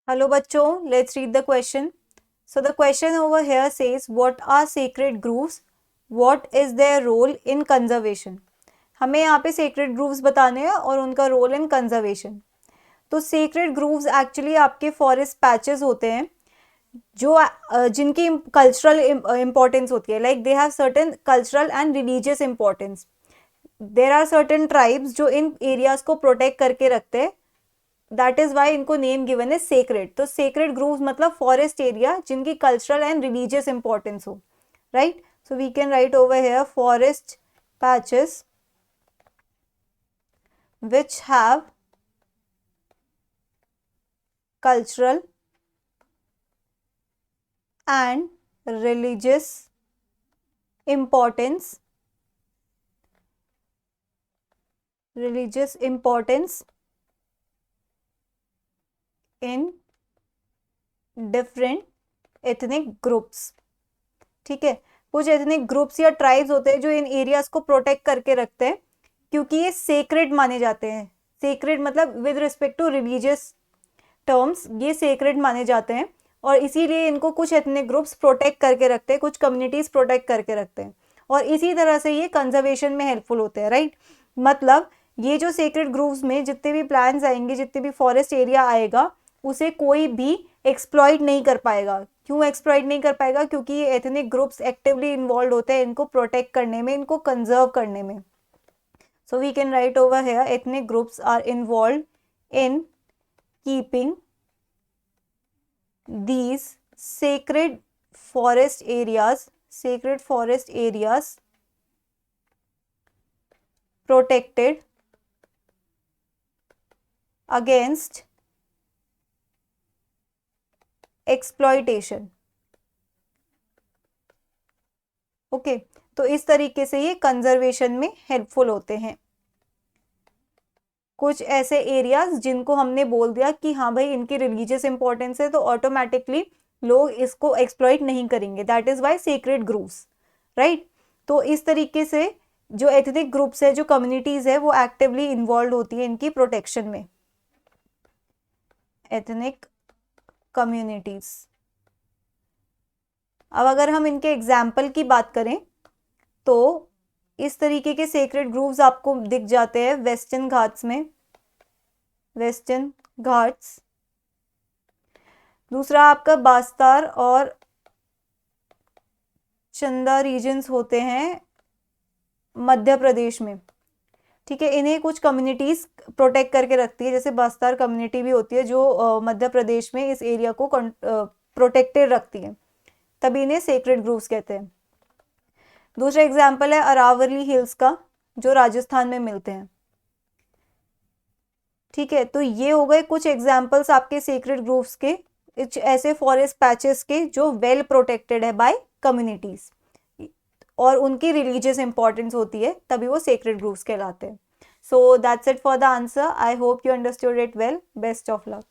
Hello bachcho, let's read the question. So the question over here says, what are sacred groves? What is their role in conservation? हमें यहाँ पे sacred groves बताने हैं और उनका role in conservation. तो sacred groves actually आपके forest patches होते हैं जो जिनकी cultural importance होती है, like they have certain cultural and religious importance. There are certain tribes जो इन areas को protect करके रखते हैं. दैट इज वाई इनको नेम गिवन है सेक्रेड. तो सेक्रेड ग्रूव्स मतलब फॉरेस्ट एरिया जिनकी कल्चरल एंड रिलीजियस इंपॉर्टेंस हो, right. So we can write over here forest patches which have cultural and religious importance in different ethnic groups. ठीक है, कुछ ethnic groups या tribes होते हैं जो इन एरियाज को प्रोटेक्ट करके रखते हैं क्योंकि ये सेक्रेड माने जाते हैं. सेक्रेड मतलब with respect to religious terms ये सेक्रेड माने जाते हैं और इसीलिए इनको कुछ एथनिक ग्रुप्स प्रोटेक्ट करके रखते हैं, कुछ कम्युनिटीज प्रोटेक्ट करके रखते हैं और इसी तरह से ये कंजर्वेशन में हेल्पफुल होते हैं, राइट. मतलब ये जो सेक्रेड ग्रुव्स में जितने भी प्लान्स आएंगे, जितने भी फॉरेस्ट एरिया आएगा, उसे कोई भी एक्सप्लॉइट नहीं कर पाएगा. क्यों एक्सप्लॉइट नहीं कर पाएगा? क्योंकि ये एथनिक ग्रुप्स एक्टिवली इन्वॉल्व होते हैं इनको प्रोटेक्ट करने में, इनको कंजर्व करने में. So we can write over here ethnic groups are involve in keeping these sacred forest areas protected against exploitation. Okay, तो इस तरीके से ये कंजर्वेशन में हेल्पफुल होते हैं. कुछ ऐसे एरियाज जिनको हमने बोल दिया कि हाँ भाई इनकी रिलीजियस इंपॉर्टेंस है तो ऑटोमेटिकली लोग इसको एक्सप्लॉइट नहीं करेंगे. That is why secret groups, right. तो इस तरीके से जो एथनिक ग्रुप्स है, जो कम्युनिटीज है, वो एक्टिवली इन्वॉल्व होती है इनकी प्रोटेक्शन में. Ethnic communities. अब अगर हम इनके एग्जाम्पल की बात करें तो इस तरीके के सेक्रेड ग्रुव्स आपको दिख जाते हैं वेस्टर्न घाट्स में. वेस्टर्न घाट्स. दूसरा आपका बास्तार और चंदा रीजन्स होते हैं मध्य प्रदेश में. ठीक है, इन्हें कुछ कम्युनिटीज प्रोटेक्ट करके रखती है, जैसे बास्तार कम्युनिटी भी होती है जो मध्य प्रदेश में इस एरिया को प्रोटेक्टेड रखती है, तभी इन्हें सेक्रेड ग्रुव्स कहते हैं. दूसरा एग्जाम्पल है अरावली हिल्स का जो राजस्थान में मिलते हैं. ठीक है, तो ये हो गए कुछ एग्जाम्पल्स आपके सेक्रेड ग्रुव्स के, ऐसे फॉरेस्ट पैचेस के जो वेल प्रोटेक्टेड है बाय कम्युनिटीज और उनकी रिलीजियस इंपॉर्टेंस होती है, तभी वो सेक्रेड ग्रुव्स कहलाते हैं. So that's it for the answer. I hope you understood it well. Best of luck.